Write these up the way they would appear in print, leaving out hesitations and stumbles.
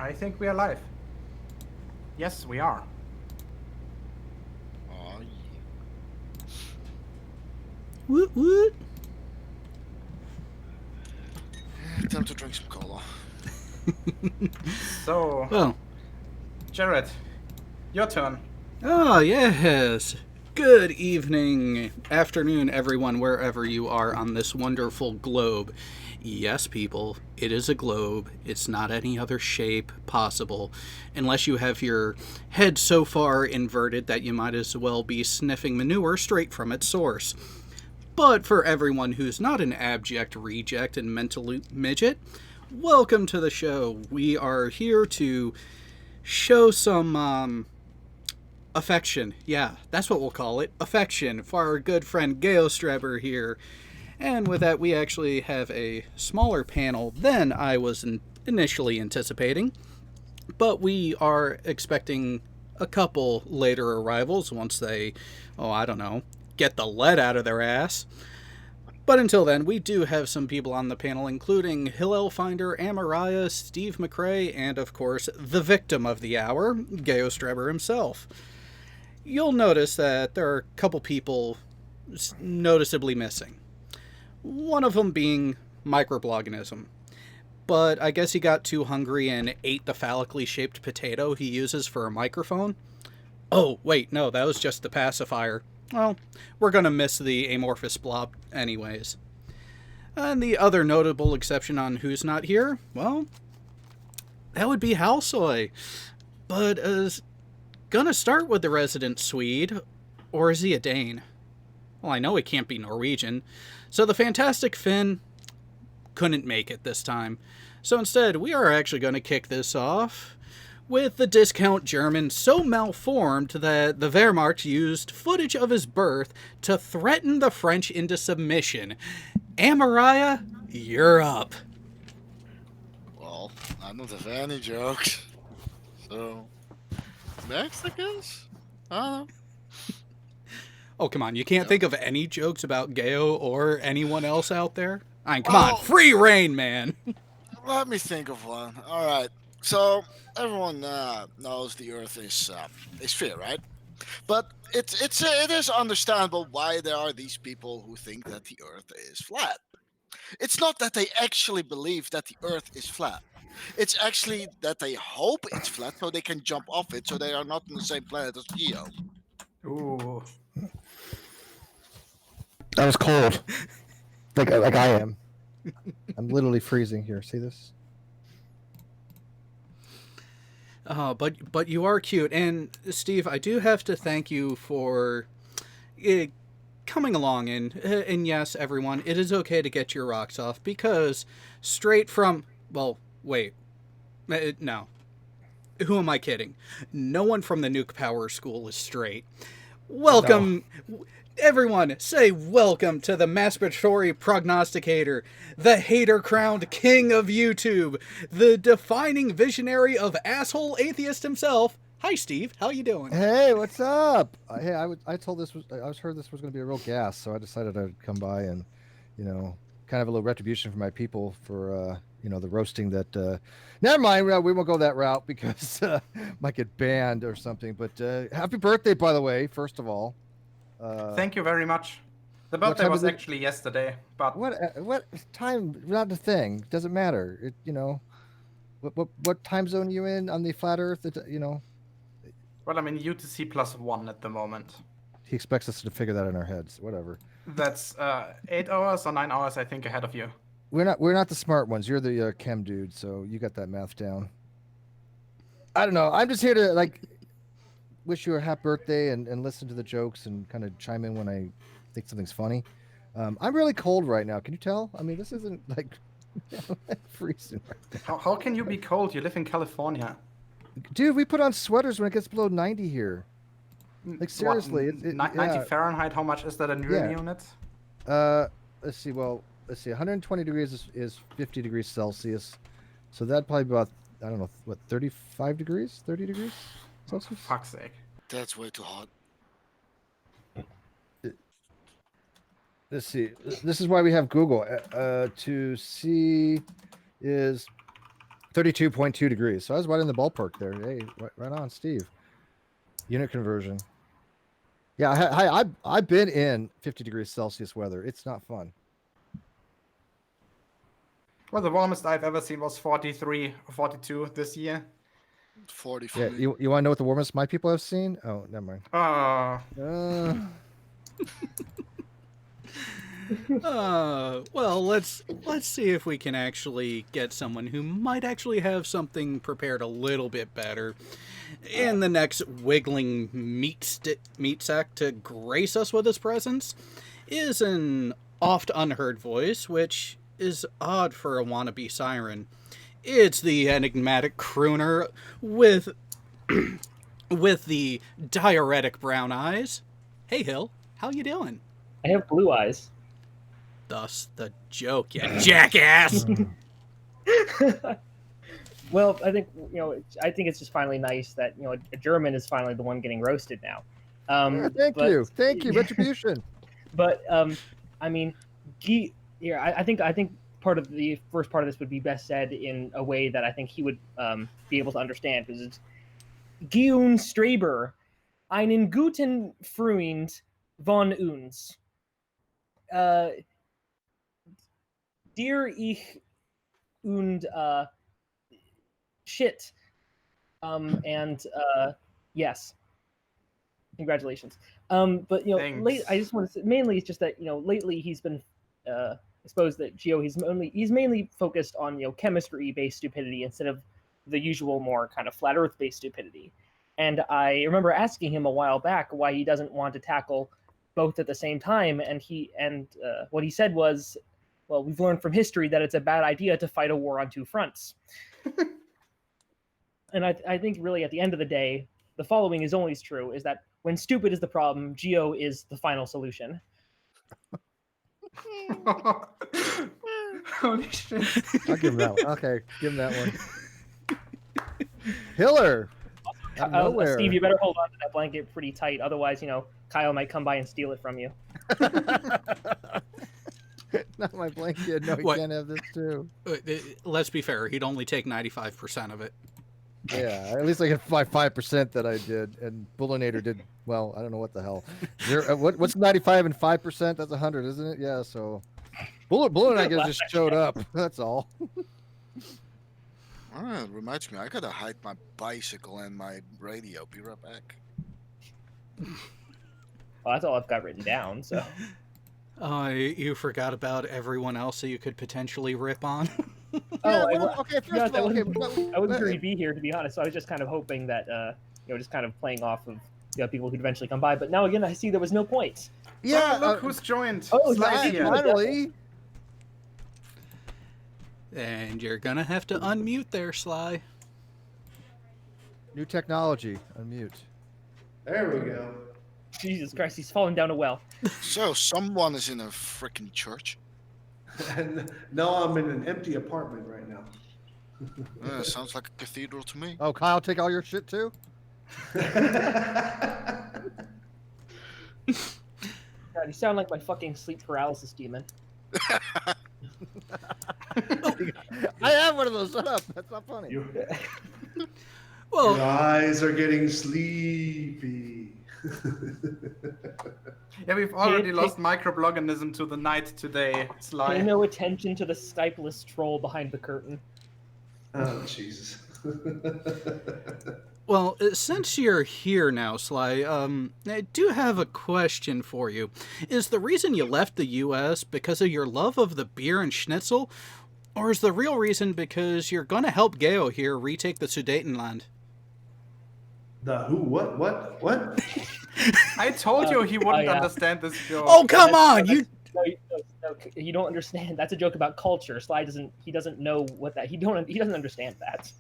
I think we are live. Yes, we are. Oh, yeah. Woot woot. Time to drink some cola. So, Well, Jared, your turn. yes. Good evening, afternoon, everyone, wherever you are on this wonderful globe. Yes, people, it is a globe. It's not any other shape possible, unless you have your head so far inverted that you might as well be sniffing manure straight from its source. But for everyone who's not an abject reject and mental midget, welcome to the show. We are here to show some affection. Yeah, that's what we'll call it. Affection for our good friend GeoStreber here. And with that, we actually have a smaller panel than I was initially anticipating. But we are expecting a couple later arrivals once they, I don't know, get the lead out of their ass. But until then, we do have some people on the panel, including Hillel Finder, Amariah, Steve McRae, and of course, the victim of the hour, GeoStreber himself. You'll notice that there are a couple people noticeably missing. One of them being microbloganism. But I guess he got too hungry and ate the phallically shaped potato he uses for a microphone. Oh, wait, no, that was just the pacifier. Well, we're gonna miss the amorphous blob anyways. And the other notable exception on who's not here, well, that would be Halsoy. But gonna start with the resident Swede, or is he a Dane? Well, I know he can't be Norwegian. So the fantastic Finn couldn't make it this time. So instead, we are actually going to kick this off with the discount German so malformed that the Wehrmacht used footage of his birth to threaten the French into submission. Amariah, you're up. Well, I don't have any jokes. So, next, I guess? I don't know. Oh, come on, you can't No. think of any jokes about Geo or anyone else out there? I mean, come on, free reign, man. Let me think of one. Alright. So, everyone knows the Earth is sphere, right? But it is understandable why there are these people who think that the Earth is flat. It's not that they actually believe that the Earth is flat. It's actually that they hope it's flat so they can jump off it so they are not on the same planet as Geo. Ooh. That was cold. like I am. I'm literally freezing here. See this? But you are cute. And Steve, I do have to thank you for coming along. And yes, everyone, it is okay to get your rocks off because straight from, well, wait, no. Who am I kidding? No one from the Nuke Power School is straight. Welcome, everyone, say welcome to the masturbatory prognosticator, the hater-crowned king of YouTube, the defining visionary of asshole atheist himself. Hi, Steve. How you doing? Hey, what's up? Hey, I heard this was going to be a real gas, so I decided I'd come by and, kind of a little retribution for my people for, the roasting that. Never mind, we won't go that route because might get banned or something. But happy birthday, by the way. First of all. Thank you very much. The birthday time was is it? actually yesterday, but What time? Not a thing. Doesn't matter. What time zone are you in on the flat Earth? well, I'm in UTC +1 at the moment. He expects us to figure that in our heads. Whatever. That's 8 hours or 9 hours, I think, ahead of you. We're not the smart ones. You're the chem dude, so you got that math down. I don't know. I'm just here to wish you a happy birthday and listen to the jokes and kind of chime in when I think something's funny. I'm really cold right now. Can you tell? I mean, this isn't freezing. How can you be cold? You live in California. Dude, we put on sweaters when it gets below 90 here. Like seriously, What, 90 Fahrenheit. How much is that in real units? Let's see. 120 degrees is 50 degrees Celsius, so that'd probably be about 35 degrees, 30 degrees Celsius. For fuck's sake. That's way too hot. Let's see. This is why we have Google to see is 32.2 degrees. So I was right in the ballpark there. Hey, right on, Steve. Unit conversion. Yeah, I've been in 50 degrees Celsius weather. It's not fun. Well, the warmest I've ever seen was 43 or 42 this year. 40 for Yeah, me. you want to know what the warmest my people have seen? Oh, never mind. Well, let's see if we can actually get someone who might actually have something prepared a little bit better in the next wiggling meat sack to grace us with his presence. Is an oft unheard voice, which is odd for a wannabe siren. It's the enigmatic crooner with with the diuretic brown eyes. Hey, Hill, how you doing? I have blue eyes. Thus the joke, you jackass. Well, I think I think it's just finally nice that a German is finally the one getting roasted now. Yeah, thank you, retribution. But I mean, I think part of the first part of this would be best said in a way that I think he would be able to understand, because it's GeoStreber, einen guten Freund von uns. Dir ich und shit. And yes. Congratulations. But Thanks. I just want to say, mainly it's just that lately he's been exposed that he's mainly focused on chemistry based stupidity instead of the usual more kind of flat earth based stupidity. And I remember asking him a while back why he doesn't want to tackle both at the same time, and what he said was, well, we've learned from history that it's a bad idea to fight a war on two fronts. And I think really at the end of the day, the following is always true, is that when stupid is the problem, Geo is the final solution. Holy shit. I'll give him that one. Okay, give him that one. Hiller. Out of nowhere. Steve, you better hold on to that blanket pretty tight. Otherwise, Kyle might come by and steal it from you. Not my blanket. No, you can't have this too. Let's be fair. He'd only take 95% of it. Yeah, at least I get my 5% that I did, and Bullinator did well. I don't know what the hell. What's 95 and 5%? That's 100, isn't it? Yeah. So, Bullet I guess just showed up. That's all. It reminds me, I gotta hide my bicycle and my radio. Be right back. Well, that's all I've got written down. So. You forgot about everyone else that you could potentially rip on. Okay. First of all, I wasn't sure he'd be here, to be honest. So I was just kind of hoping that, just kind of playing off of people who'd eventually come by. But now again, I see there was no point. Yeah, look who's joined. Oh, Slide's here. finally. And you're gonna have to unmute there, Sly. New technology. Unmute. There we go. Jesus Christ, he's falling down a well. So, someone is in a freaking church. And no, I'm in an empty apartment right now. Sounds like a cathedral to me. Oh, Kyle, take all your shit too? God, you sound like my fucking sleep paralysis demon. I have one of those. Shut up. That's not funny. Your Well, eyes are getting sleepy. Yeah, we've already lost microblogganism to the night today, Pay Sly. no attention to the Skype-less troll behind the curtain. Oh, Jesus. well, since you're here now, Sly, I do have a question for you. Is the reason you left the U.S. because of your love of the beer and schnitzel, or is the real reason because you're gonna help Geo here retake the Sudetenland? The who? What? I told you he wouldn't yeah. understand this joke. Oh, come on! No, you don't understand. That's a joke about culture. Sly doesn't know what that. He doesn't understand that.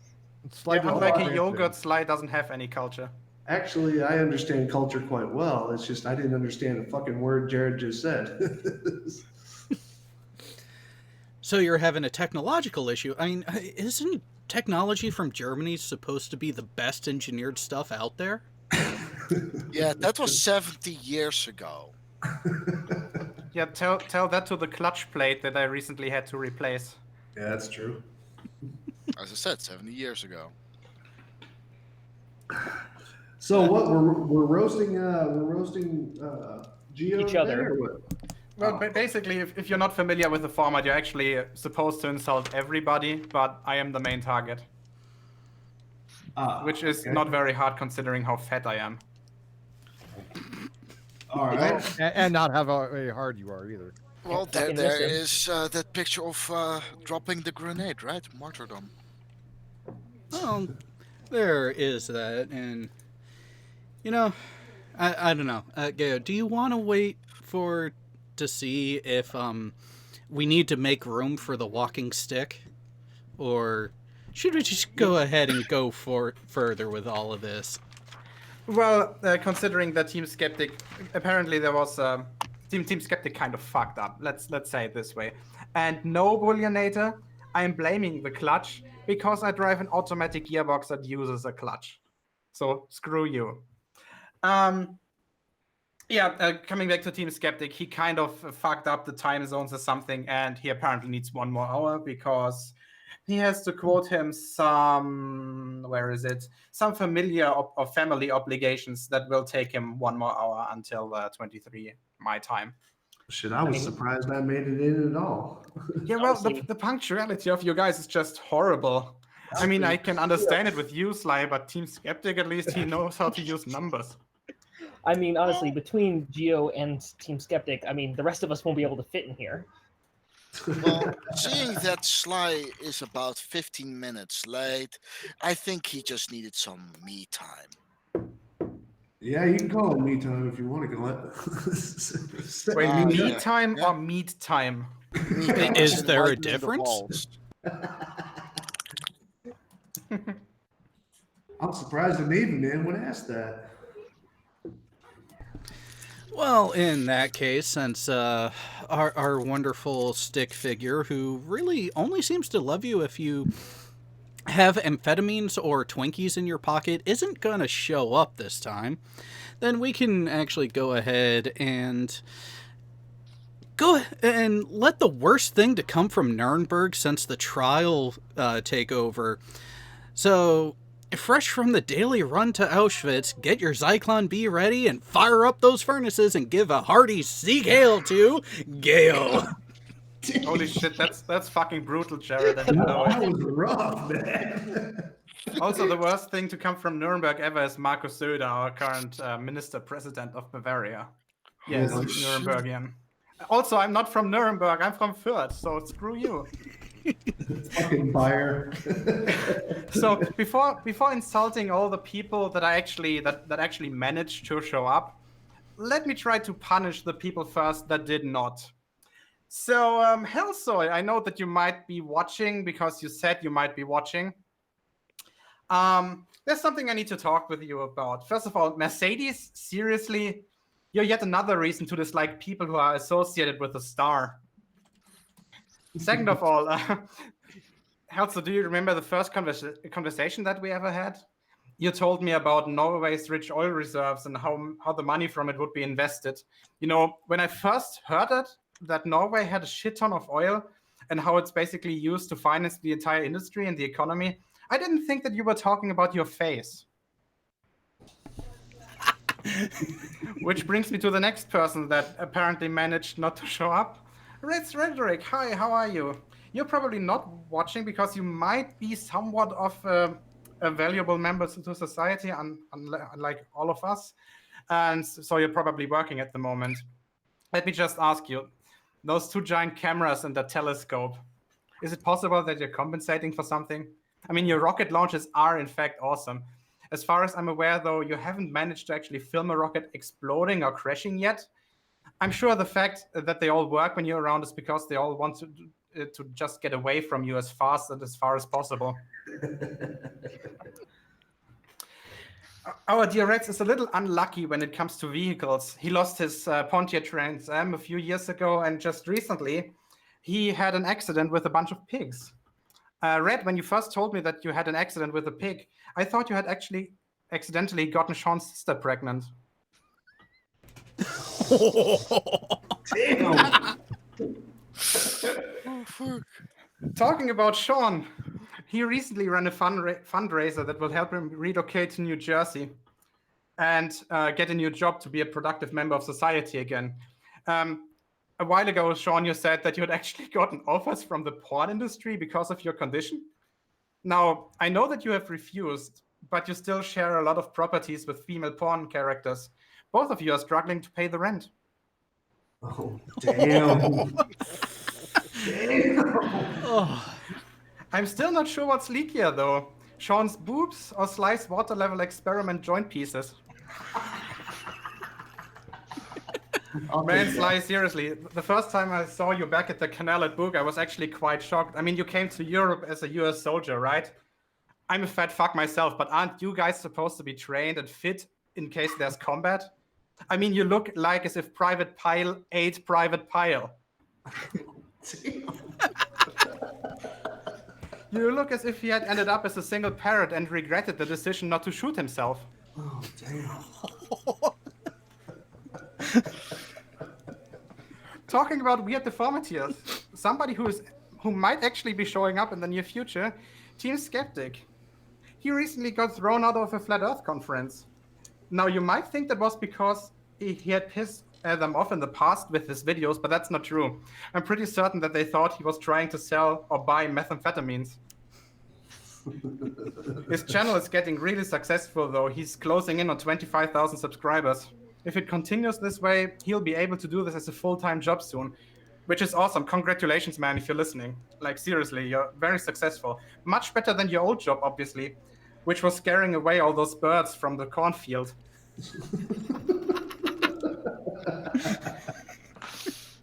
Yeah, unlike a Oh, yogurt, Sly doesn't have any culture. Actually, I understand culture quite well. It's just I didn't understand a fucking word Jared just said. So you're having a technological issue. I mean, isn't technology from Germany supposed to be the best engineered stuff out there? Yeah, that was 70 years ago. Yeah, tell that to the clutch plate that I recently had to replace. Yeah, that's true. As I said, 70 years ago. So what? We're roasting Geo Each today, other. or what? Well, Oh. basically, if you're not familiar with the format, you're actually supposed to insult everybody, but I am the main target, which is Okay. not very hard considering how fat I am. All right. And not how very hard you are either. Well, fucking there miss him. is that picture of dropping the grenade, right? Martyrdom. Well, there is that, and you know, I don't know. Gaio, do you want to wait to see if we need to make room for the walking stick, or should we just go ahead and go further with all of this? Well, considering that Team Skeptic, apparently there was Team Skeptic kind of fucked up. Let's say it this way. And no, Bullionator, I am blaming the clutch because I drive an automatic gearbox that uses a clutch. So screw you. Coming back to Team Skeptic, he kind of fucked up the time zones or something, and he apparently needs 1 more hour because he has to quote him some familiar or family obligations that will take him 1 more hour until 23 my time. Shit, I was surprised I made it in at all. Yeah, well, Honestly. the punctuality of you guys is just horrible. I mean, I can understand it with you, Sly, but Team Skeptic, at least he knows how to use numbers. I mean, honestly, between Geo and Team Skeptic, I mean, the rest of us won't be able to fit in here. Well, seeing that Sly is about 15 minutes late, I think he just needed some me time. Yeah, you can call it me time if you want to call it. Wait, me yeah. time Yeah. or meat time? Is there a Whitening the difference? walls. I'm surprised the Navy man would ask that. Well, in that case, since our wonderful stick figure, who really only seems to love you if you have amphetamines or Twinkies in your pocket, isn't going to show up this time, then we can actually go ahead and let the worst thing to come from Nuremberg since the trial take over. So, fresh from the daily run to Auschwitz, get your Zyklon B ready and fire up those furnaces and give a hearty Sieg Heil to Gale. Holy shit, that's fucking brutal, Jared. I No, didn't know that it. was rough, man. Also, the worst thing to come from Nuremberg ever is Markus Söder, our current minister president of Bavaria. Yes, Oh, Nurembergian. Also, I'm not from Nuremberg. I'm from Fürth, so screw you. Fucking buyer. So before insulting all the people that actually managed to show up, let me try to punish the people first that did not. So Hellsoy, I know that you might be watching because you said you might be watching. There's something I need to talk with you about. First of all, Mercedes, seriously, you're yet another reason to dislike people who are associated with the star. Second of all, Helso, do you remember the first conversation that we ever had? You told me about Norway's rich oil reserves and how the money from it would be invested. You know, when I first heard it, that Norway had a shit ton of oil and how it's basically used to finance the entire industry and the economy, I didn't think that you were talking about your face. Which brings me to the next person that apparently managed not to show up. Ritz Rhetoric, hi, how are you? You're probably not watching because you might be somewhat of a valuable member to society, unlike all of us. And so you're probably working at the moment. Let me just ask you, those 2 giant cameras and the telescope, is it possible that you're compensating for something? I mean, your rocket launches are in fact awesome. As far as I'm aware, though, you haven't managed to actually film a rocket exploding or crashing yet. I'm sure the fact that they all work when you're around is because they all want to just get away from you as fast and as far as possible. Our dear Rex is a little unlucky when it comes to vehicles. He lost his Pontiac Trans Am a few years ago, and just recently he had an accident with a bunch of pigs. Red, when you first told me that you had an accident with a pig, I thought you had actually accidentally gotten Sean's sister pregnant. Damn. Oh, fuck. Talking about Sean, He recently ran a fundraiser that will help him relocate to New Jersey and get a new job to be a productive member of society again. A while ago, Sean, you said that you had actually gotten offers from the porn industry because of your condition. Now, I know that you have refused, but you still share a lot of properties with female porn characters. Both of you are struggling to pay the rent. Oh, damn. Damn. Oh, I'm still not sure what's leakier, though. Sean's boobs or Sly's water level experiment joint pieces. Man, Sly, seriously, the first time I saw you back at the canal at Book, I was actually quite shocked. I mean, you came to Europe as a US soldier, right? I'm a fat fuck myself, but aren't you guys supposed to be trained and fit in case there's combat? I mean, you look like as if Private Pile ate Private Pile. You look as if he had ended up as a single parrot and regretted the decision not to shoot himself. Oh, damn. Talking about weird deformities, somebody who might actually be showing up in the near future, Team Skeptic. He recently got thrown out of a Flat Earth conference. Now, you might think that was because he had pissed them off in the past with his videos, but that's not true. I'm pretty certain that they thought he was trying to sell or buy methamphetamines. His channel is getting really successful, though. He's closing in on 25,000 subscribers. If it continues this way, he'll be able to do this as a full-time job soon, which is awesome. Congratulations, man, if you're listening. Like, seriously, you're very successful. Much better than your old job, obviously, which was scaring away all those birds from the cornfield.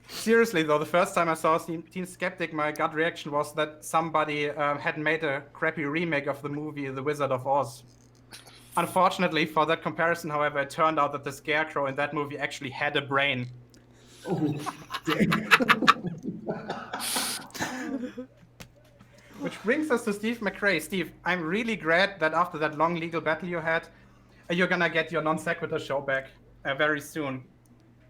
Seriously, though, the first time I saw Team Skeptic, my gut reaction was that somebody had made a crappy remake of the movie The Wizard of Oz. Unfortunately for that comparison, however, it turned out that the scarecrow in that movie actually had a brain. Oh, damn. Which brings us to Steve McRae. Steve, I'm really glad that after that long legal battle you had, you're gonna get your non sequitur show back very soon.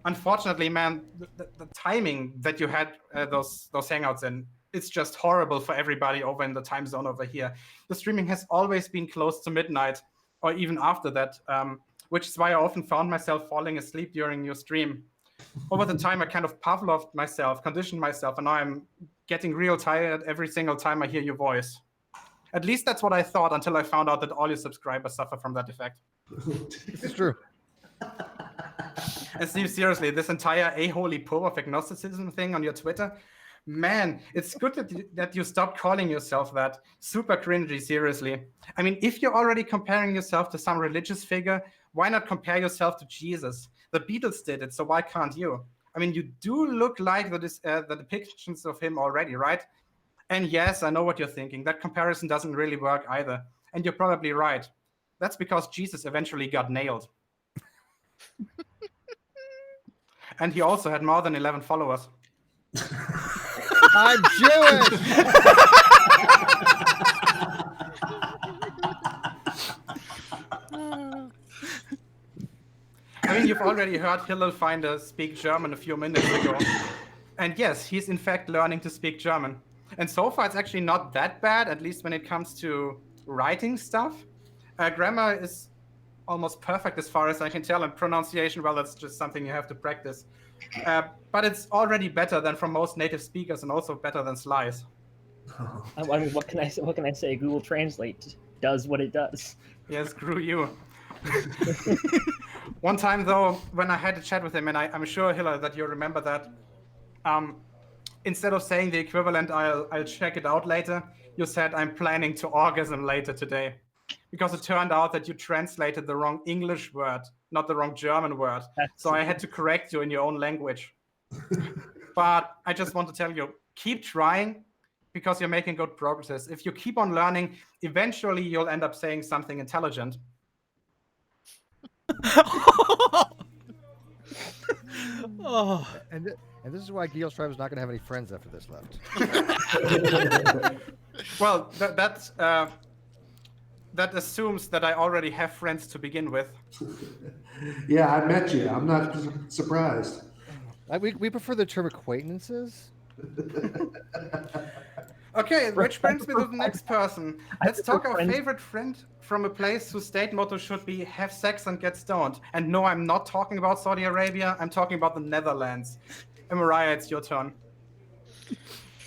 Unfortunately, man, the timing that you had those hangouts in, it's just horrible for everybody over in the time zone over here. The streaming has always been close to midnight, or even after that, which is why I often found myself falling asleep during your stream. Over the time, I kind of Pavloved myself, conditioned myself, and now I'm getting real tired every single time I hear your voice. At least that's what I thought until I found out that all your subscribers suffer from that effect. This is true. And Steve, seriously, this entire a-holy pope of agnosticism thing on your Twitter, man, it's good that you stopped calling yourself that. Super cringy, seriously. I mean, if you're already comparing yourself to some religious figure, why not compare yourself to Jesus? The Beatles did it, so why can't you? I mean, you do look like the depictions of him already, right? And yes, I know what you're thinking. That comparison doesn't really work either. And you're probably right. That's because Jesus eventually got nailed. And he also had more than 11 followers. I'm Jewish. I mean, you've already heard Hillel Finder speak German a few minutes ago. And yes, he's in fact learning to speak German. And so far, it's actually not that bad, at least when it comes to writing stuff. Grammar is almost perfect as far as I can tell, and pronunciation, well, that's just something you have to practice. But it's already better than from most native speakers, and also better than Sly's. I mean, what can I say? Google Translate does what it does. Yeah, screw you. One time, though, when I had a chat with him, and I'm sure, Hillel, that you remember that, instead of saying the equivalent, I'll check it out later, you said, I'm planning to orgasm later today. Because it turned out that you translated the wrong English word, not the wrong German word. So I had to correct you in your own language. But I just want to tell you, keep trying, because you're making good progress. If you keep on learning, eventually you'll end up saying something intelligent. oh. And this is why GeoStreber is not going to have any friends after this left. Well, that assumes that I already have friends to begin with. Yeah, I met you. I'm not surprised. We prefer the term acquaintances. Okay, which brings me to the prefer next person. I Let's prefer talk our friends. favorite friend from a place whose state motto should be have sex and get stoned. And no, I'm not talking about Saudi Arabia. I'm talking about the Netherlands. Mariah, it's your turn.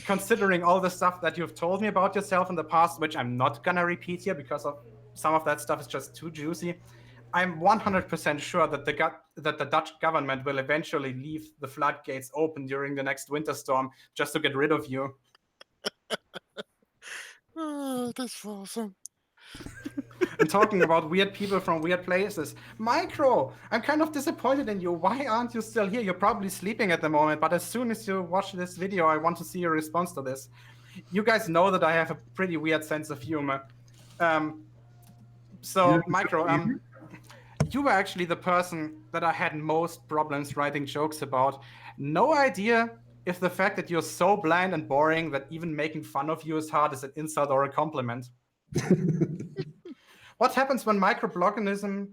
Considering all the stuff that you've told me about yourself in the past, which I'm not gonna repeat here because of some of that stuff is just too juicy, I'm 100% sure that the Dutch government will eventually leave the floodgates open during the next winter storm just to get rid of you. Oh, that's awesome. And talking about weird people from weird places, Micro, I'm kind of disappointed in you. Why aren't you still here? You're probably sleeping at the moment, but as soon as you watch this video, I want to see your response to this. You guys know that I have a pretty weird sense of humor. So, Micro, you were actually the person that I had most problems writing jokes about. No idea if the fact that you're so bland and boring that even making fun of you is hard is an insult or a compliment. What happens when microbloganism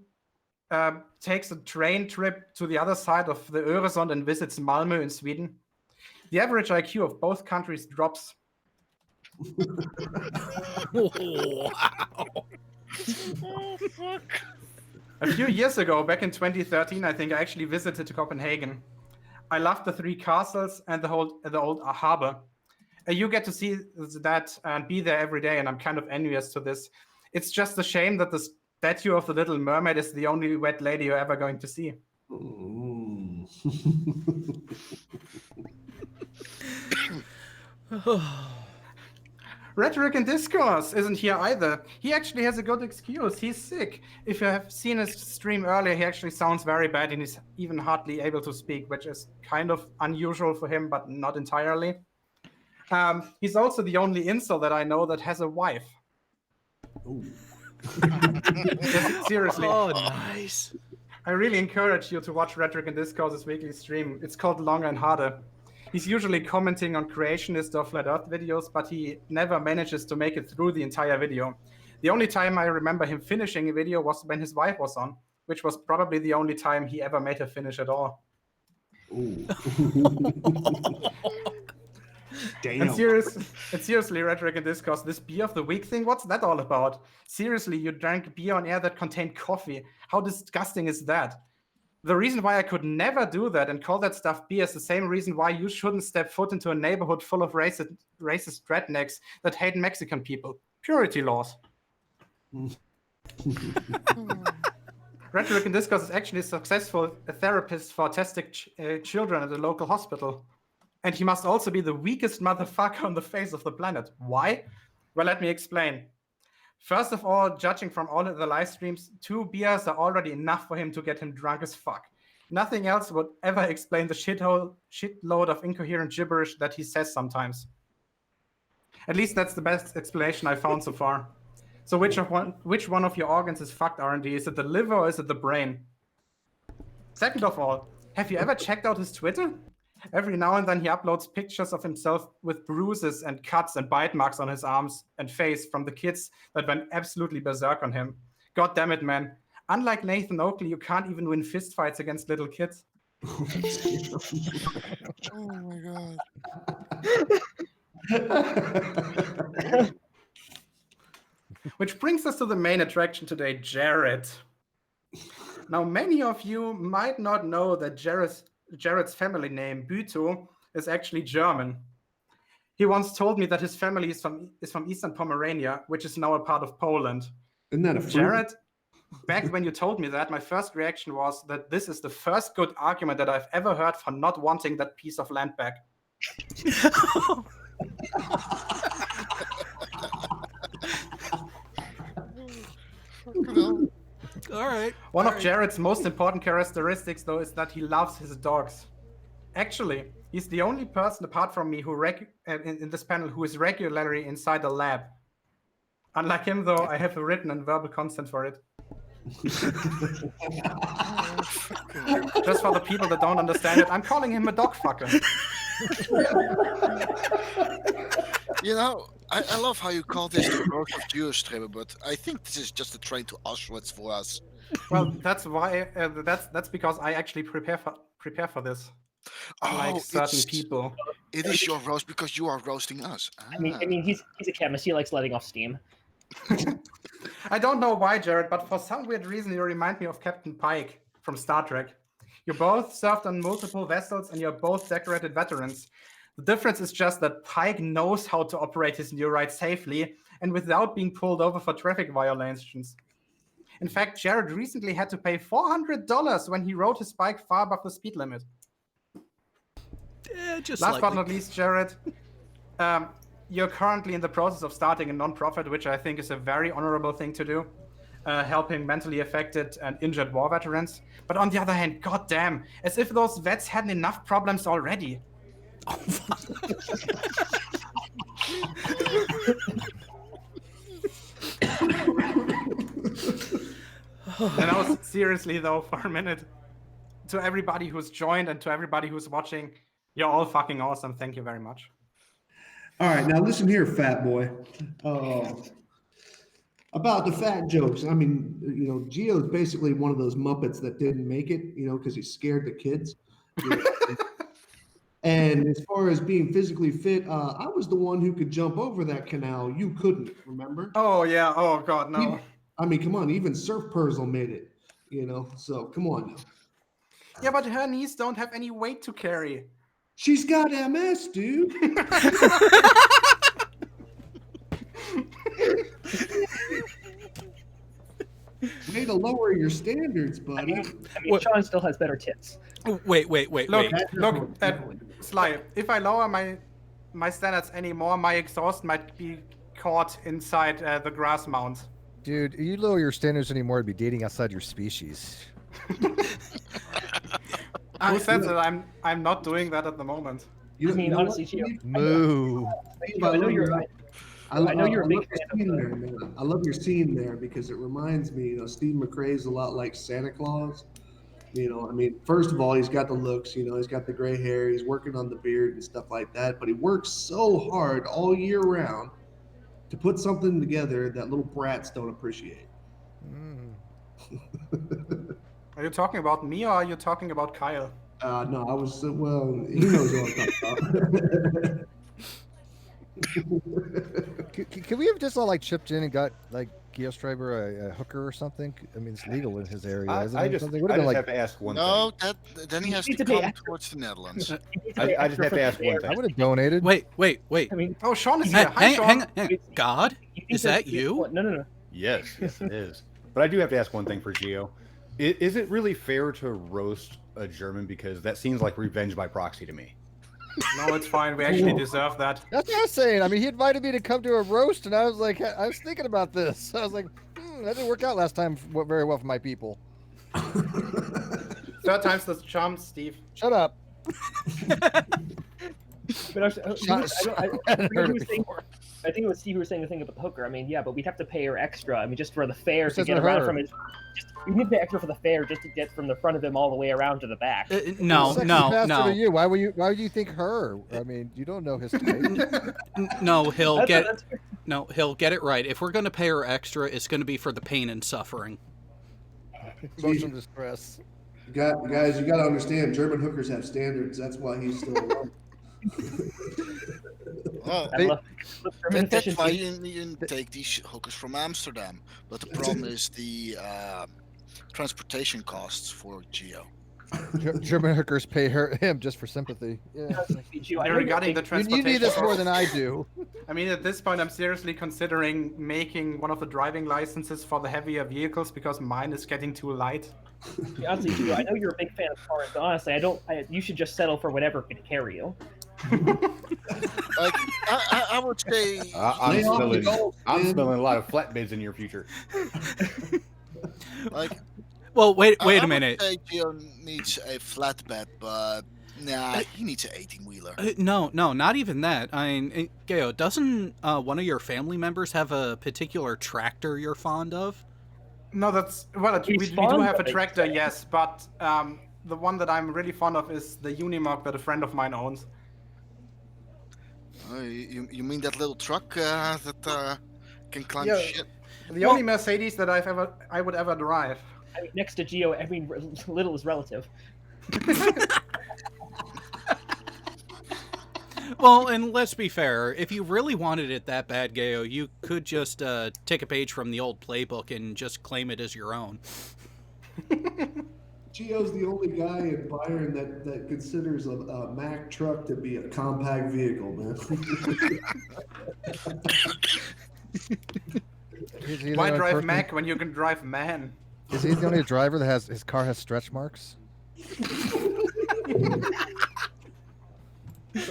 takes a train trip to the other side of the Öresund and visits Malmö in Sweden? The average IQ of both countries drops. Wow. Oh, fuck. A few years ago, back in 2013, I think I actually visited Copenhagen. I loved the three castles and the old harbor. You get to see that and be there every day, and I'm kind of envious to this. It's just a shame that the statue of the Little Mermaid is the only wet lady you're ever going to see. Mm. Rhetoric and Discourse isn't here either. He actually has a good excuse. He's sick. If you have seen his stream earlier, he actually sounds very bad and he's even hardly able to speak, which is kind of unusual for him, but not entirely. He's also the only incel that I know that has a wife. Seriously. Oh, nice. I really encourage you to watch Rhetoric and Discourse's weekly stream. It's called Longer and Harder. He's usually commenting on creationist or flat earth videos, but he never manages to make it through the entire video. The only time I remember him finishing a video was when his wife was on, which was probably the only time he ever made her finish at all. Damn. And seriously, Rhetoric and Discourse, this beer of the week thing, what's that all about? Seriously, you drank beer on air that contained coffee. How disgusting is that? The reason why I could never do that and call that stuff beer is the same reason why you shouldn't step foot into a neighborhood full of racist rednecks that hate Mexican people. Purity laws. Rhetoric and Discourse is actually a successful therapist for autistic children at a local hospital. And he must also be the weakest motherfucker on the face of the planet. Why? Well, let me explain. First of all, judging from all of the live streams, 2 beers are already enough for him to get him drunk as fuck. Nothing else would ever explain the shitload of incoherent gibberish that he says sometimes. At least that's the best explanation I found so far. So which one of your organs is fucked, R&D? Is it the liver or is it the brain? Second of all, have you ever checked out his Twitter? Every now and then he uploads pictures of himself with bruises and cuts and bite marks on his arms and face from the kids that went absolutely berserk on him. God damn it, man. Unlike Nathan Oakley, you can't even win fistfights against little kids. Oh my god. Which brings us to the main attraction today, Jared. Now, many of you might not know that Jared's family name, Bütow, is actually German. He once told me that his family is from Eastern Pomerania, which is now a part of Poland. Isn't that a fruit? Jared, back when you told me that, my first reaction was that this is the first good argument that I've ever heard for not wanting that piece of land back. All right. One of Jared's most important characteristics, though, is that he loves his dogs. Actually, he's the only person apart from me who in this panel who is regularly inside the lab. Unlike him, though, I have a written and verbal consent for it. Just for the people that don't understand it, I'm calling him a dog fucker. You know, I love how you call this the Roast of GeoStreber, but I think this is just a train to Auschwitz for us. Well, that's why. That's because I actually prepare for this. like Oh, certain people. it is your roast because you are roasting us. I mean, he's a chemist. He likes letting off steam. I don't know why, Jared, but for some weird reason, you remind me of Captain Pike from Star Trek. You both served on multiple vessels and you're both decorated veterans. The difference is just that Pike knows how to operate his new ride safely and without being pulled over for traffic violations. In fact, Jared recently had to pay $400 when he rode his bike far above the speed limit. Just Last but slightly. not least, Jared, you're currently in the process of starting a non-profit, which I think is a very honorable thing to do, helping mentally affected and injured war veterans. But on the other hand, goddamn, as if those vets hadn't enough problems already. And now, seriously though, for a minute, to everybody who's joined and to everybody who's watching, you're all fucking awesome. Thank you very much. All right, now listen here, fat boy. About the fat jokes. I mean, Geo's basically one of those Muppets that didn't make it, because he scared the kids. And as far as being physically fit, I was the one who could jump over that canal. You couldn't, remember? Oh, yeah. Oh, God, no. I mean, come on. Even Surf Perzel made it, so come on now. Yeah, but her knees don't have any weight to carry. She's got MS, dude. Way to lower your standards, buddy. I mean Sean still has better tits. Wait. Look, Sly, if I lower my standards anymore, my exhaust might be caught inside the grass mount. Dude, you lower your standards anymore to be dating outside your species. Who said that I'm not doing that at the moment? Honestly, Geo, Moo. I know you're. I know you're a big fan of there, man. I love your scene there because it reminds me, Steve McRae's a lot like Santa Claus. First of all, he's got the looks, he's got the gray hair, he's working on the beard and stuff like that, but he works so hard all year round to put something together that little brats don't appreciate. Are you talking about me or are you talking about Kyle? No, I was, he knows what I'm talking about. Can we have just all chipped in and got GeoStreber a hooker or something? I mean, it's legal in his area, isn't I it? just, Something? I Would've been just have to ask one No, thing. then he has You to need to come pay towards the Netherlands. I just have to ask one thing. I would have donated. Wait. I mean, Oh, Sean is here. Hi, Sean. Hang on. God? think Is that you? No. Yes, it is. But I do have to ask one thing for Geo. Is it really fair to roast a German? Because that seems like revenge by proxy to me. No, it's fine. We actually deserve that. That's what I was saying. I mean, he invited me to come to a roast, and I was like, I was thinking about this. I was like, that didn't work out last time very well for my people. Third time's the charm, Steve. Shut up. But I think it was Steve who was saying the thing about the hooker. I mean, yeah, but we'd have to pay her extra. I mean, just for the fare to get around from his. We need to pay extra for the fare just to get from the front of him all the way around to the back. No. To you. Why would you think her? I mean, you don't know his type. No, he'll get it right. If we're going to pay her extra, it's going to be for the pain and suffering. Emotional distress. Guys, you got to understand, German hookers have standards. That's why he's still alive. Well, that's why you take these hookers from Amsterdam. But the problem is the transportation costs for Geo. German hookers pay him just for sympathy. Yeah. Regarding the transportation, you need this more than I do. I mean, at this point, I'm seriously considering making one of the driving licenses for the heavier vehicles because mine is getting too light. Honestly, Geo, I know you're a big fan of cars, but honestly, you should just settle for whatever can carry you. Like, I would say I'm smelling a lot of flatbeds in your future. Like, well, wait a I minute. would say Geo needs a flatbed, but nah, he needs an 18-wheeler. No, not even that. I mean, Geo, doesn't one of your family members have a particular tractor you're fond of? No, we do have a tractor, yes, but the one that I'm really fond of is the Unimog that a friend of mine owns. You mean that little truck that can climb shit? The only Mercedes that I would ever drive. I mean, next to Geo, every little is relative. Well, and let's be fair. If you really wanted it that bad, Gayo, you could just take a page from the old playbook and just claim it as your own. Geo's the only guy in Byron that considers a Mack truck to be a compact vehicle, man. He's the Why only drive person- Mac when you can drive Man? Is he the only driver that has his car has stretch marks?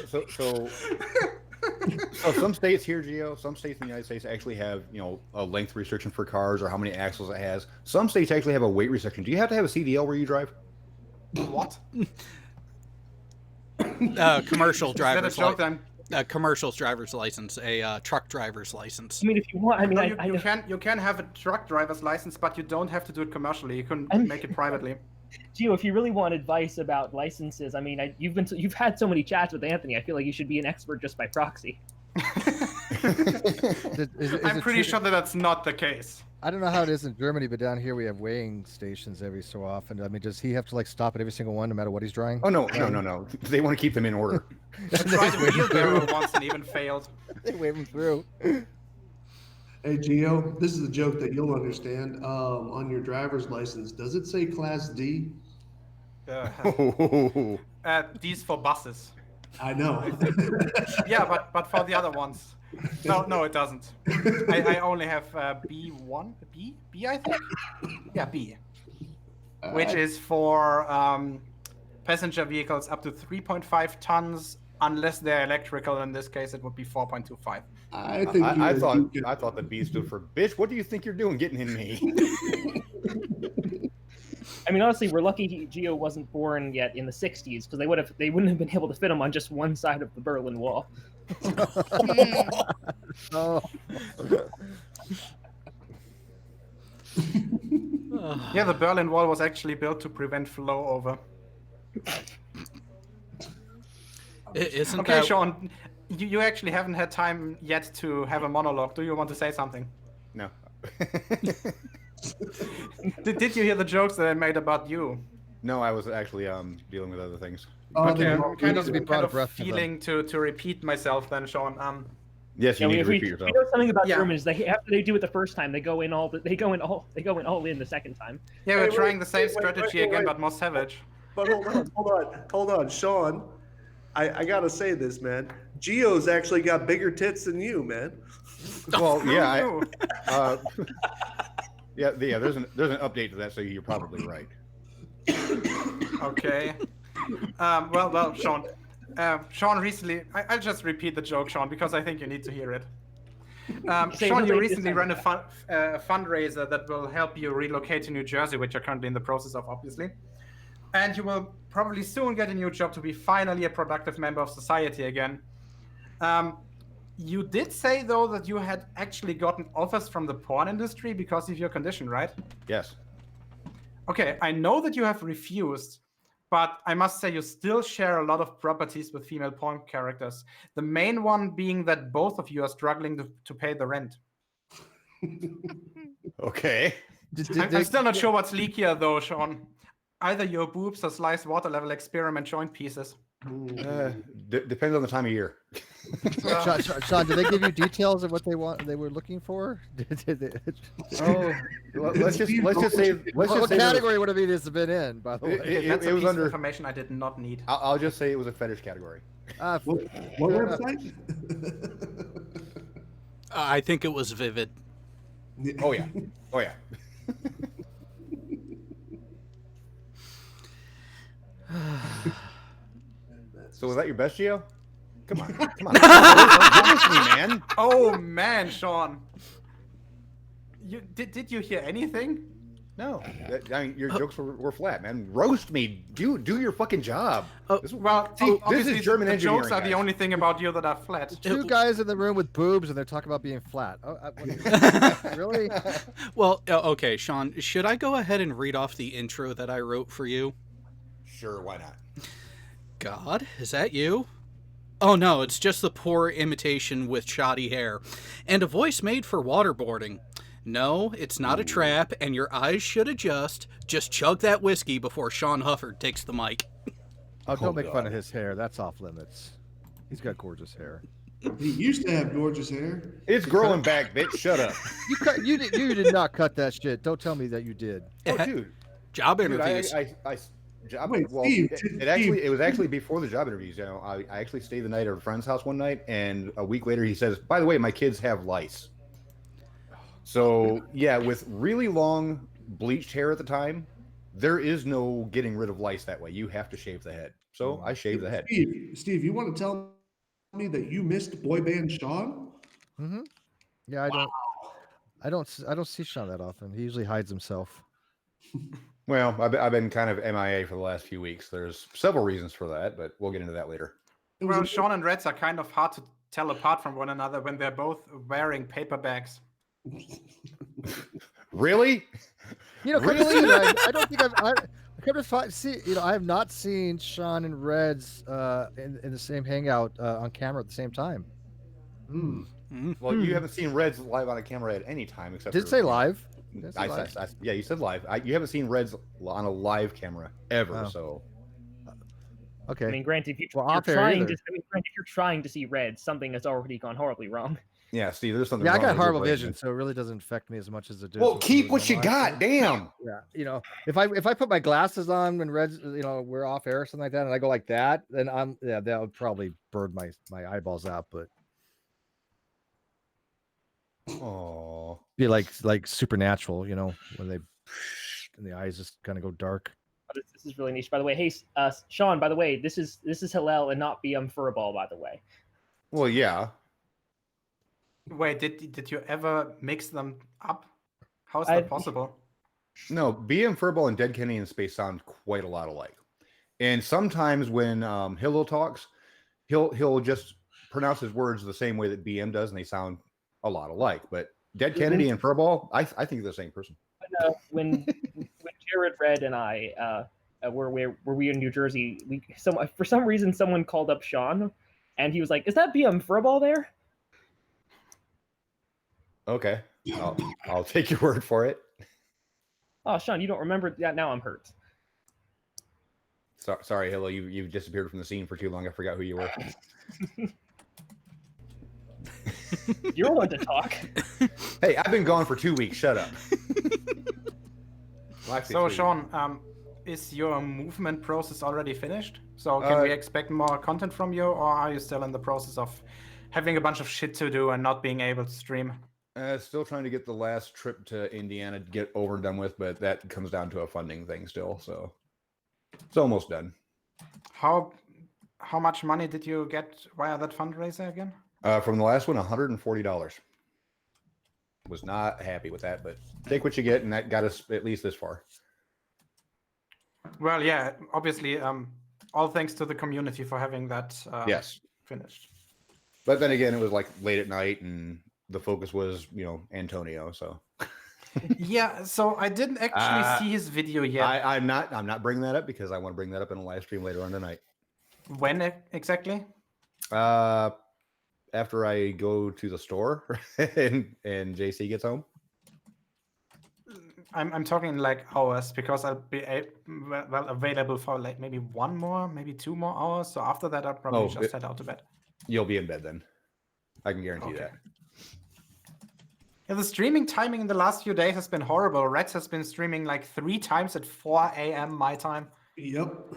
So some states here, Geo, some states in the United States actually have, a length restriction for cars or how many axles it has. Some states actually have a weight restriction. Do you have to have a CDL where you drive? What? Commercial Is that a driver's joke license. then? Commercial driver's license, a truck driver's license. I mean, if you want, I mean, No, I you know, you can have a truck driver's license, but you don't have to do it commercially. You can I'm- make it privately. Gio, if you really want advice about licenses, I mean, you've had so many chats with Anthony. I feel like you should be an expert just by proxy. I'm pretty sure that that's not the case. I don't know how it is in Germany, but down here we have weighing stations every so often. I mean, does he have to like stop at every single one, no matter what he's drawing? Oh no. They want to keep them in order. I tried a wheelbarrow once and even failed. They wave him through. Hey, Geo, this is a joke that you'll understand. On your driver's license, does it say Class D? These for buses. I know. Yeah, but for the other ones. No, it doesn't. I only have B1, B, I think. Yeah, B, which is for passenger vehicles up to 3.5 tons, unless they're electrical. In this case, it would be 4.25. I think I thought the B stood for bitch. What do you think you're doing getting in me? I mean, honestly, we're lucky Gio wasn't born yet in the '60s because they wouldn't have been able to fit him on just one side of the Berlin Wall. Oh. Yeah, the Berlin Wall was actually built to prevent flow over. Isn't Okay, that... Sean, you actually haven't had time yet to have a monologue. Do you want to say something? No. Did you hear the jokes that I made about you? No, I was actually dealing with other things. Okay, I'm he kind needs of, to be brought kind abreast of of them. feeling to repeat myself then, Sean. Yes, you Yeah, need we, to we, repeat we yourself. know something about Yeah. Germans. After they do it the first time, they go in all in the second time. Yeah, we're Wait, trying the same wait, strategy wait, again, wait. but more savage. But hold on, Sean. I gotta say this, man. Geo's actually got bigger tits than you, man. Well, yeah, Ooh. yeah. There's an update to that, so you're probably right. Okay. Well, Sean. Sean recently, I'll just repeat the joke, Sean, because I think you need to hear it. Say Sean, you relate this recently time. ran a fundraiser that will help you relocate to New Jersey, which you're currently in the process of, obviously. And you will probably soon get a new job to be finally a productive member of society again. You did say, though, that you had actually gotten offers from the porn industry because of your condition, right? Yes. Okay, I know that you have refused, but I must say you still share a lot of properties with female porn characters. The main one being that both of you are struggling to pay the rent. Okay. I'm still not sure what's leakier, though, Sean. Either your boobs or sliced water level experiment joint pieces. Depends on the time of year. Sean, did they give you details of what they were looking for? Oh, let's just say What there category would have this been in, by the way? That's a it was piece of under. information I did not need. I'll just say it was a fetish category. What fair enough. website? I think it was Vivid. Oh yeah. Oh yeah. So was that your best, Geo? Come on, come on. Listen to me, man. Oh man, Sean. Did you hear anything? No, I mean your jokes were flat, man. Roast me. Do your fucking job. Well, See, obviously this is German the engineering. jokes are the guys. only thing about you that are flat. Two guys in the room with boobs, and they're talking about being flat. Really? Well, okay, Sean, should I go ahead and read off the intro that I wrote for you? Sure, why not? God, is that you? Oh no, it's just the poor imitation with shoddy hair. And a voice made for waterboarding. No, it's not a trap, and your eyes should adjust. Just chug that whiskey before Sean Hufford takes the mic. Oh, don't make fun of his hair. That's off limits. He's got gorgeous hair. He used to have gorgeous hair. It's growing back, bitch. Shut up. You did not cut that shit. Don't tell me that you did. Oh, dude. Job Dude, interviews. job, Wait, well, Steve, it was actually before the job interviews. You know, I actually stayed the night at a friend's house one night, and a week later he says, "By the way, my kids have lice." So yeah, with really long bleached hair at the time, there is no getting rid of lice that way. You have to shave the head. So I shaved the head. Steve, you want to tell me that you missed boy band Sean? Mm-hmm. Yeah, I don't see Sean that often. He usually hides himself. Well, I've been kind of MIA for the last few weeks. There's several reasons for that, but we'll get into that later. Well, Sean and Reds are kind of hard to tell apart from one another when they're both wearing paper bags. Really? You know, Really? I don't think I have not seen Sean and Reds in the same hangout on camera at the same time. Well, you haven't seen Reds live on a camera at any time except. Did for, say live? Yeah, you said live. You haven't seen Reds on a live camera ever. Oh. So. Okay. I mean, granted, if you're off air trying either. if you're trying to see red, something has already gone horribly wrong. Yeah, Steve, there's something. Yeah, I wrong got with your horrible equation. vision, so it really doesn't affect me as much as it does. Well, with keep the what you live got. show. Damn. Yeah, you know, if I put my glasses on when Reds, we're off air or something like that, and I go like that, then that would probably burn my eyeballs out, but Oh. be like Supernatural, when they and the eyes just kind of go dark. This is really niche, by the way. Hey, Sean, by the way, this is Hillel and not BM Furball, by the way. Well, yeah. Wait, did you ever mix them up? How is that possible? No, BM Furball and Dead Kennedy in Space sound quite a lot alike. And sometimes when Hillel talks, he'll just pronounce his words the same way that BM does, and they sound a lot alike. But Dead Kennedy and Furball, I think they're the same person. When Jared, Red, and I were in New Jersey, for some reason someone called up Sean, and he was like, "Is that BM Furball there?" Okay, I'll take your word for it. Oh, Sean, you don't remember that? Now I'm hurt. Sorry, Hillel, you've disappeared from the scene for too long. I forgot who you were. You're one to talk. Hey, I've been gone for 2 weeks. Shut up. Well, actually, So, 3. Sean, is your movement process already finished? So can we expect more content from you, or are you still in the process of having a bunch of shit to do and not being able to stream? Still trying to get the last trip to Indiana to get over and done with, but that comes down to a funding thing still. So it's almost done. How much money did you get via that fundraiser again? From the last one, $140. Was not happy with that, but take what you get, and that got us at least this far. Well, yeah, obviously, all thanks to the community for having that Yes. finished. But then again, it was like late at night, and the focus was, Antonio. So Yeah, so I didn't actually see his video yet. I'm not bringing that up because I want to bring that up in a live stream later on tonight. When exactly? After I go to the store and JC gets home. I'm talking like hours, because I'll be available for like maybe 2 more hours. So after that, I'll probably just head out to bed. You'll be in bed then. I can guarantee that. Yeah, the streaming timing in the last few days has been horrible. Reds has been streaming like 3 times at 4 a.m. my time. Yep.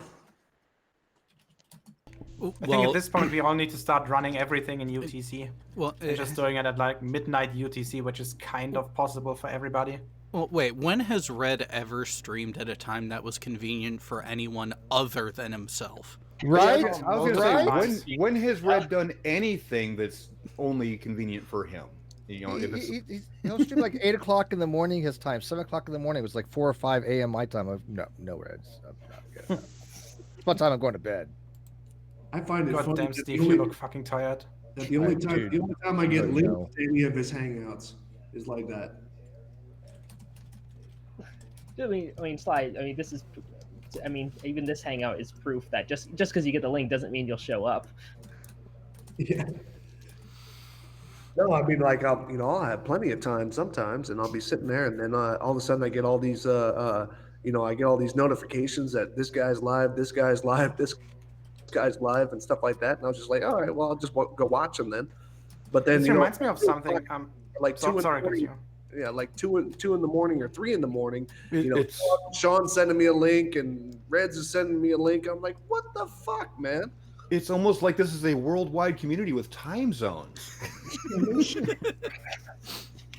I think at this point we all need to start running everything in UTC. Well, and just doing it at like midnight UTC, which is kind of possible for everybody. Well, wait, when has Red ever streamed at a time that was convenient for anyone other than himself? Right? I was going to say, when has Red done anything that's only convenient for him? If it's... He'll stream like 8 o'clock in the morning his time. 7 o'clock in the morning was like 4 or 5 a.m. my time. No Reds. I'm not good. It's about time I'm going to bed. I find it God funny damn, that Steve, you look fucking tired. the only time I get linked know. to any of his hangouts is like that. I mean, Slide. Even this hangout is proof that just because you get the link doesn't mean you'll show up. Yeah. No, I mean, like I'll have plenty of time sometimes, and I'll be sitting there, and then all of a sudden I get all these, I get all these notifications that this guy's live, this guys live and stuff like that. And I was just like, all right, well, I'll just go watch them then. But then This reminds me of something. like So, 2 in the sorry, morning, continue. yeah, like two in the morning or 3 in the morning. You know, It's Sean's sending me a link and Reds is sending me a link. I'm like, what the fuck, man? it's almost like this is a worldwide community with time zones. I was Hey,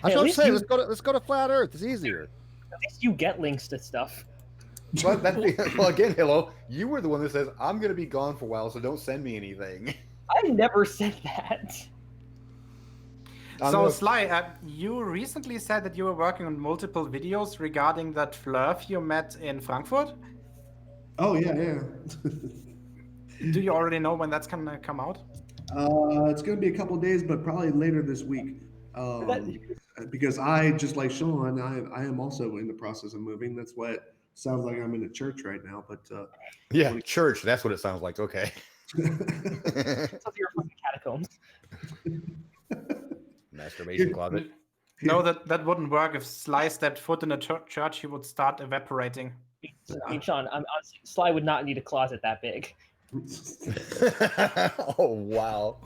trying at to least say, you- let's go to Flat Earth. It's easier. At least you get links to stuff. But well, again, hello, you were the one that says I'm going to be gone for a while, so don't send me anything. I never said that. I'm So, gonna- Sly, you recently said that you were working on multiple videos regarding that flirt you met in Frankfurt. Oh, yeah. Do you already know when that's gonna come out? It's going to be a couple of days, but probably later this week. Because I, just like Sean, I am also in the process of moving. That's why it sounds like I'm in a church right now. But yeah, church. That's what it sounds like. Okay. It's like you're fucking catacombs. Masturbation closet. No, that wouldn't work. If Sly stepped foot in a church, he would start evaporating. I mean, Sean, honestly, Sly would not need a closet that big. Oh wow.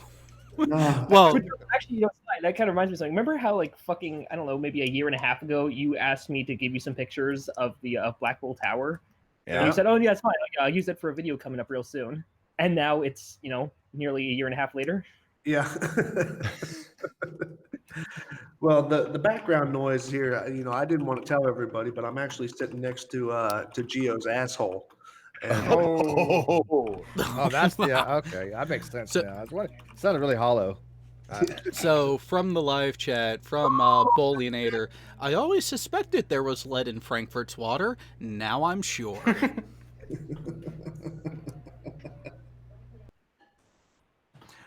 Well, Actually, you know, Sly, that kind of reminds me of something. Remember how, like, fucking, I don't know, maybe a year and a half ago, you asked me to give you some pictures of the Black Bull Tower? And Yeah. you said, oh, yeah, it's fine. Like, I'll use it for a video coming up real soon. And now it's, you know, nearly a year and a half later. yeah. Well, the background noise here, you know, I didn't want to tell everybody, but I'm actually sitting next to Geo's asshole. And, Oh. Oh, that's okay. That makes sense So- now. It sounded really hollow. so from the live chat, from Bullionator, I always suspected there was lead in Frankfurt's water. Now I'm sure.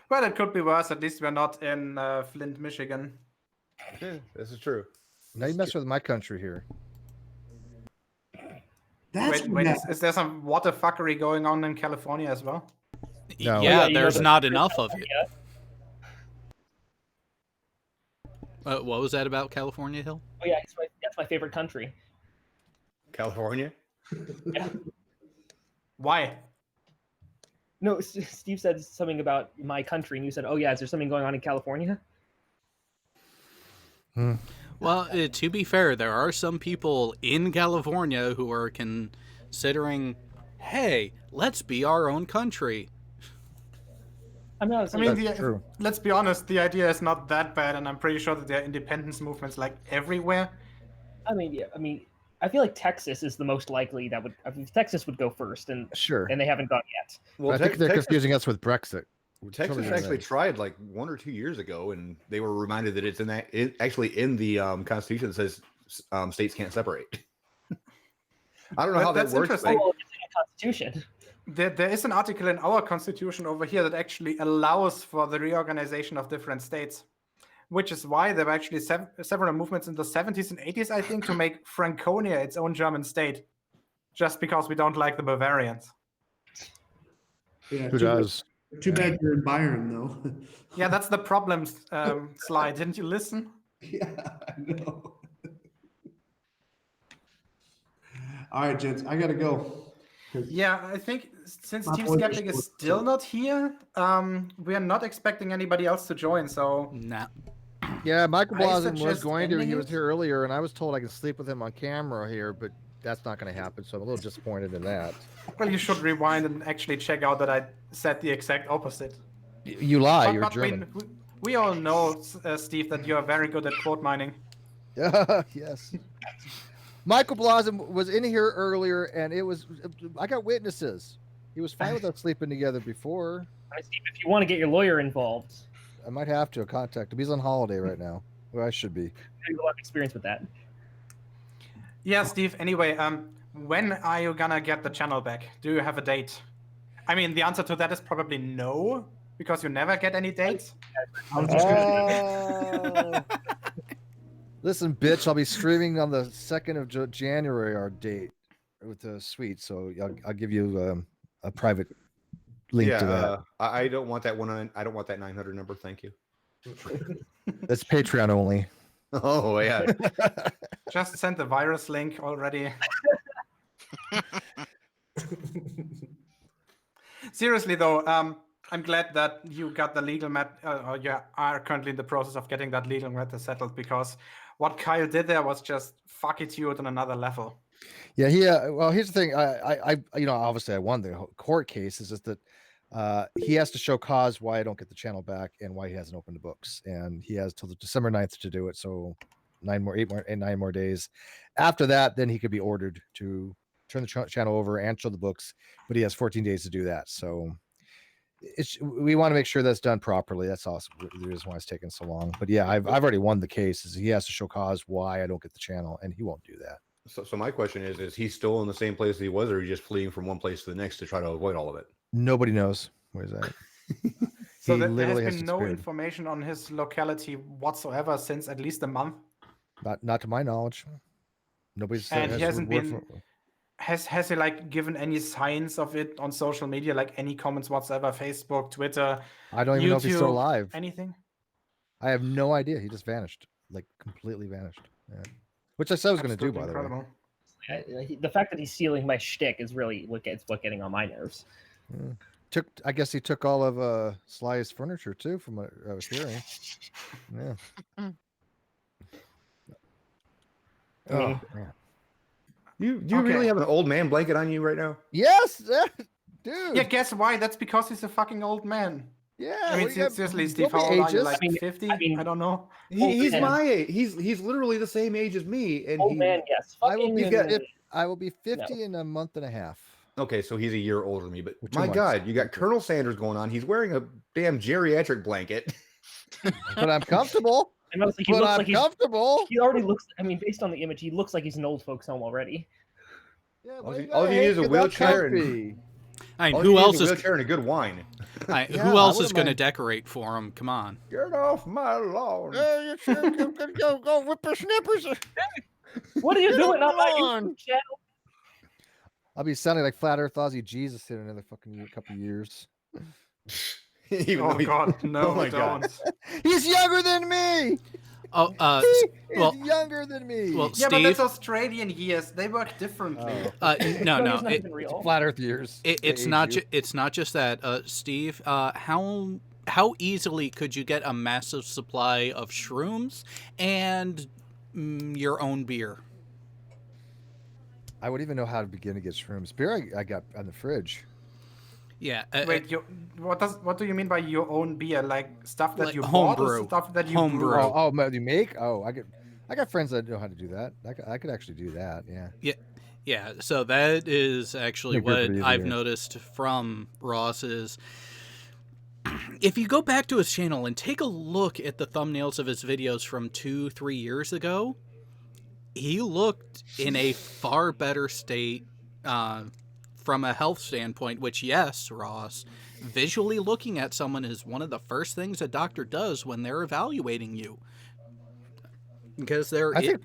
Well, it could be worse. At least we're not in Flint, Michigan. Yeah, this is true. Now you mess with my country here. that's Wait, is there some water fuckery going on in California as well? No. Yeah, you know there's the- not enough of it. Yeah. What was that about California Hill? Oh, yeah, that's my favorite country. California. Yeah. Why? No, Steve said something about my country, and you said, oh, yeah, is there something going on in California? Well, to be fair, there are some people in California who are considering, hey, let's be our own country. I'm not. I mean, That's true. let's be honest, the idea is not that bad, and I'm pretty sure that there are independence movements like everywhere. I mean, yeah. I mean, I feel like Texas is the most likely that would. I mean, Texas would go first, and Sure. they haven't gone yet. Well, I think they're Texas, confusing us with Brexit. Texas totally actually right. tried like 1 or 2 years ago, and they were reminded that it's actually in the Constitution that says states can't separate. I don't know how that That's works. interesting. Oh, it's in the Constitution. There is an article in our constitution over here that actually allows for the reorganization of different states, which is why there were actually several movements in the 70s and 80s, I think, to make Franconia its own German state, just because we don't like the Bavarians. Yeah, Who does? Too bad you're in Byron, though. Yeah, that's the problem, Sly. Didn't you listen? Yeah, I know. All right, gents, I gotta go. Yeah, I think since My Team point Skeptic is- is still not here, we are not expecting anybody else to join, so Nah. Yeah, Michael I Blazin was suggest going to. He ending was it. here earlier, and I was told I could sleep with him on camera here, but that's not going to happen. So I'm a little disappointed in that. well, you should rewind and actually check out that I said the exact opposite. You lie. You're but German. we all know, Steve, that you are very good at quote mining. Yes. Michael Blazin was in here earlier, and I got witnesses. He was fine with us sleeping together before. I mean, Steve, if you want to get your lawyer involved, I might have to contact him. He's on holiday right now. Well, I should be. you have a lot of experience with that. Yeah, Steve. Anyway, when are you gonna get the channel back? Do you have a date? I mean, the answer to that is probably no, because you never get any dates. I was just gonna Listen, bitch, I'll be streaming on the 2nd of January, our date with the suite. So I'll give you a private link to that. I don't want that one. I don't want that 900 number. Thank you. That's Patreon only. Oh yeah. Just send the virus link already. Seriously though, I'm glad that you got the legal matter, or you are currently in the process of getting that legal matter settled, because what Kyle did there was just fuckitude on another level. Yeah, well, here's the thing. Obviously, I won the court case. Is just that he has to show cause why I don't get the channel back and why he hasn't opened the books, and he has till December 9th to do it. So 9 more days. After that, then he could be ordered to turn the channel over and show the books, but he has 14 days to do that. So we want to make sure that's done properly. That's also the reason why it's taking so long. But yeah, I've already won the case. Is he has to show cause why I don't get the channel, and he won't do that. So my question is he still in the same place he was, or are you just fleeing from one place to the next to try to avoid all of it? Nobody knows where he's at. So there has been no information on his locality whatsoever since at least a month. Not to my knowledge. Nobody's said. And he hasn't been. Has he like given any signs of it on social media, like any comments whatsoever, Facebook, Twitter? I don't even know if he's still alive. Anything? I have no idea. He just vanished, like completely vanished. Yeah. Which I said I was going to do, by the way. The fact that he's stealing my shtick is really what's getting on my nerves. Yeah. I guess he took all of Sly's furniture too, from what I was hearing. Yeah. I mean, man. You really have an old man blanket on you right now? Yes, dude. Yeah, guess why? That's because he's a fucking old man. Yeah. I mean, seriously, Steve, how old are you? Like 50? I don't know. He's my age. He's literally the same age as me. And old man, yes. I will be 50 in a month and a half. Okay, so he's a year older than me. But my God, you got Colonel Sanders going on. He's wearing a damn geriatric blanket. But I'm comfortable. And I was like, he looks like comfortable. He already looks. I mean, based on the image, he looks like he's an old folks' home already. Yeah, all you need is a wheelchair and. I mean, who else is wheelchair and a good wine? Who else is going to decorate for him? Come on. Get off my lawn. You should go whippersnippers. What are you doing on my YouTube channel? I'll be sounding like Flat Earth Ozzy Jesus in another fucking couple years. Oh God, no, don't. God. He's younger than me. Oh, he's younger than me. Well, yeah, Steve, but that's Australian years. They work differently. No, Flat Earth years. It's not just that, Steve. How easily could you get a massive supply of shrooms and your own beer? I wouldn't even know how to begin to get shrooms. Beer I got on the fridge. Yeah. Wait, what do you mean by your own beer? Like stuff that like you home bought, or brew. stuff that you Home brew? brew. Oh, you make? Oh, I got friends that know how to do that. I could actually do that. Yeah. Yeah. So that is actually Make it what pretty I've easy. noticed from Ross is. If you go back to his channel and take a look at the thumbnails of his videos from 2-3 years ago, he looked in a far better state from a health standpoint, which, yes, Ross, visually looking at someone is one of the first things a doctor does when they're evaluating you. Because I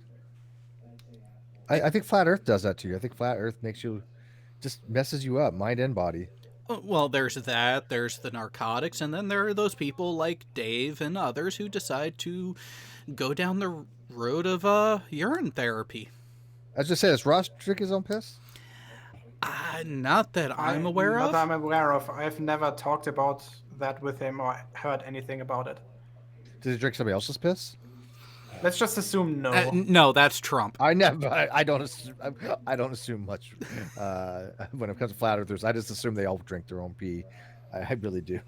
think Flat Earth does that to you. I think Flat Earth just messes you up, mind and body. Well, there's that, there's the narcotics, and then there are those people like Dave and others who decide to go down the road of urine therapy. I was just saying, does Ross drink his own piss? Not that I'm aware of. Not that I'm aware of. I've never talked about that with him or heard anything about it. Does he drink somebody else's piss? Let's just assume no. No, that's Trump. I don't assume much when it comes to flat earthers. I just assume they all drink their own pee. I really do.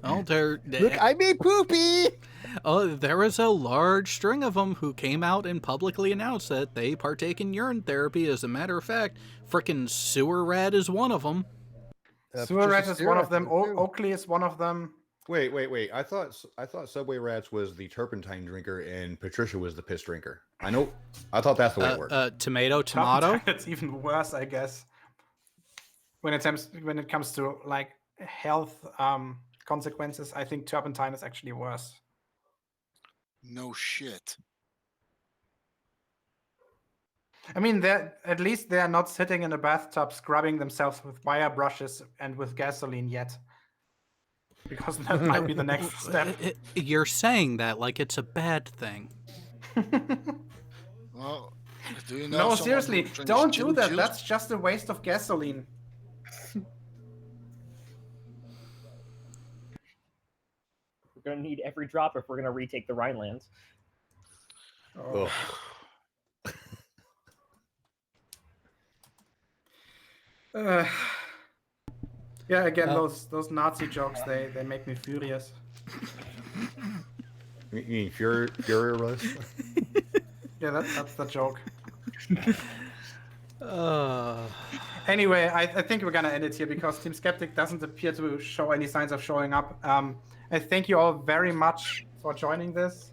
Oh, Look, I made poopy. Oh, there was a large string of them who came out and publicly announced that they partake in urine therapy. As a matter of fact, frickin' Sewer Rat is one of them. Sewer Rat is one of them. Oakley is one of them. Wait. I thought Subway Rats was the turpentine drinker and Patricia was the piss drinker. I thought that's the way it worked. Tomato. It's even worse, I guess. When it comes to like health consequences, I think turpentine is actually worse. No shit. I mean, at least they're not sitting in a bathtub scrubbing themselves with wire brushes and with gasoline yet. Because that might be the next step. You're saying that like it's a bad thing. Well, do you know No, seriously, don't do that. That's just a waste of gasoline. going to need every drop if we're going to retake the Rhineland. Ugh. Yeah, again, those Nazi jokes, they make me furious. You mean furious? Yeah, that's the joke. Uh, Anyway, I think we're gonna end it here because Team Skeptic doesn't appear to show any signs of showing up. I thank you all very much for joining this.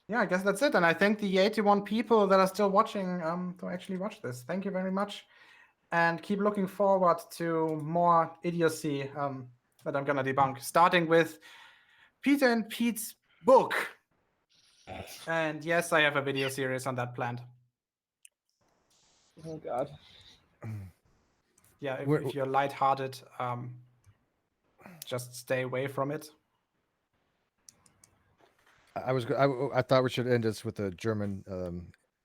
Yeah, I guess that's it. And I thank the 81 people that are still watching to actually watch this. Thank you very much. And keep looking forward to more idiocy that I'm gonna debunk, starting with Peter and Pete's book. And yes, I have a video series on that planned. Oh God. Yeah, if you're lighthearted, just stay away from it. I thought we should end this with a German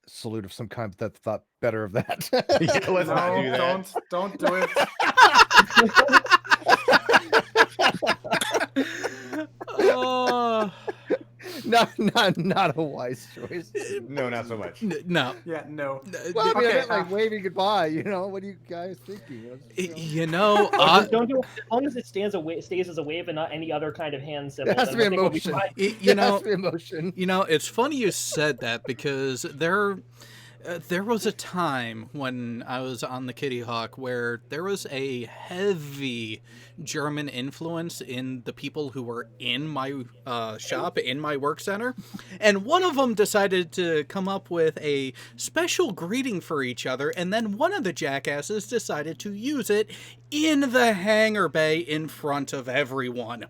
salute of some kind, but that thought better of that. Yeah, let's not do that. Don't do it. oh, not a wise choice. No, not so much. no. Yeah, no. Well, I mean, I Okay, meant like waving goodbye. What are you guys thinking? You know, Don't do it as long as it stays as a wave and not any other kind of hand symbol. It has to be then I think we'll emotion. fine. you It has know, to be emotion. it's funny you said that because there was a time when I was on the Kitty Hawk where there was a heavy German influence in the people who were in my shop, in my work center. And one of them decided to come up with a special greeting for each other. And then one of the jackasses decided to use it in the hangar bay in front of everyone.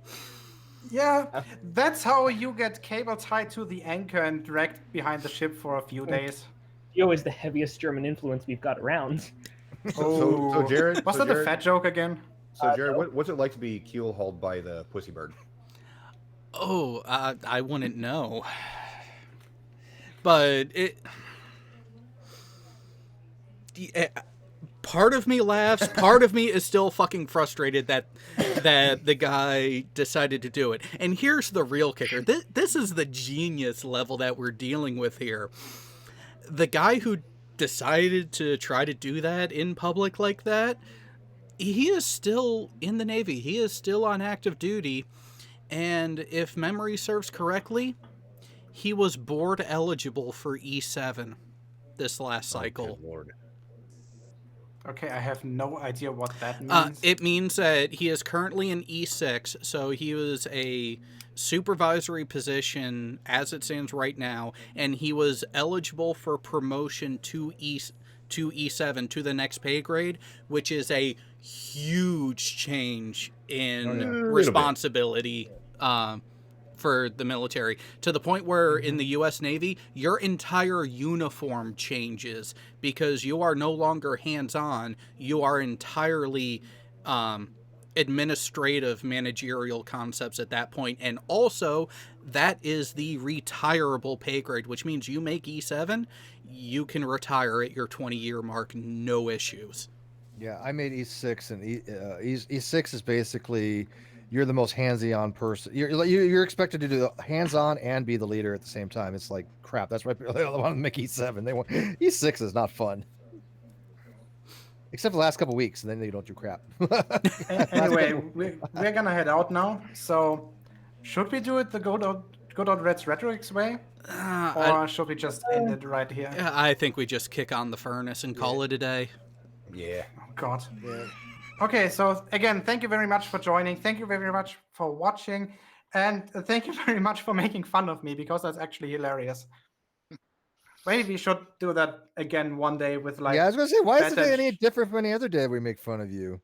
Yeah, that's how you get cable tied to the anchor and dragged behind the ship for a few days. Geo is the heaviest German influence we've got around. So Jared, Was that a fat joke again? So Jared, what's it like to be keel hauled by the pussy bird? Oh, I wouldn't know. But part of me laughs, part of me is still fucking frustrated that the guy decided to do it. And here's the real kicker. This is the genius level that we're dealing with here. The guy who decided to try to do that in public like that, he is still in the Navy. He is still on active duty. And if memory serves correctly, he was board eligible for E7 this last cycle. Oh, Lord. Okay, I have no idea what that means. It means that he is currently in E6, so he was a supervisory position as it stands right now, and he was eligible for promotion to E7 to the next pay grade, which is a huge change in responsibility for the military, to the point where in the U.S. Navy, your entire uniform changes because you are no longer hands-on. You are entirely administrative, managerial concepts at that point. And also, that is the retirable pay grade, which means you make E7, you can retire at your 20-year mark, no issues. Yeah, I made E6, and E6 is basically you're the most hands-on person. You're expected to do the hands-on and be the leader at the same time. It's like crap. That's why people want to make E7. They want E6 is not fun, except for the last couple of weeks, and then they don't do crap. Anyway, we're gonna head out now. So, should we do it the good old Red's Rhetoric's way, or should we just end it right here? I think we just kick on the furnace and call it a day. Yeah. Oh God. Yeah. Okay, so again, thank you very much for joining. Thank you very much for watching. And thank you very much for making fun of me, because that's actually hilarious. Maybe we should do that again one day with like... Yeah, I was going to say, why is it better- any different from any other day we make fun of you?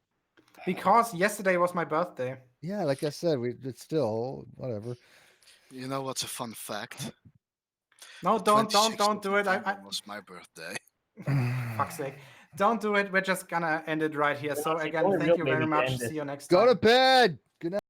Because yesterday was my birthday. Yeah, like I said, it's still, whatever. You know what's a fun fact? No, don't 26th do it. November was my birthday. Fuck's sake. Don't do it. We're just gonna end it right here. So Honestly, again, only thank real you very baby much. can end it. See you next Go time. to bed. Good night.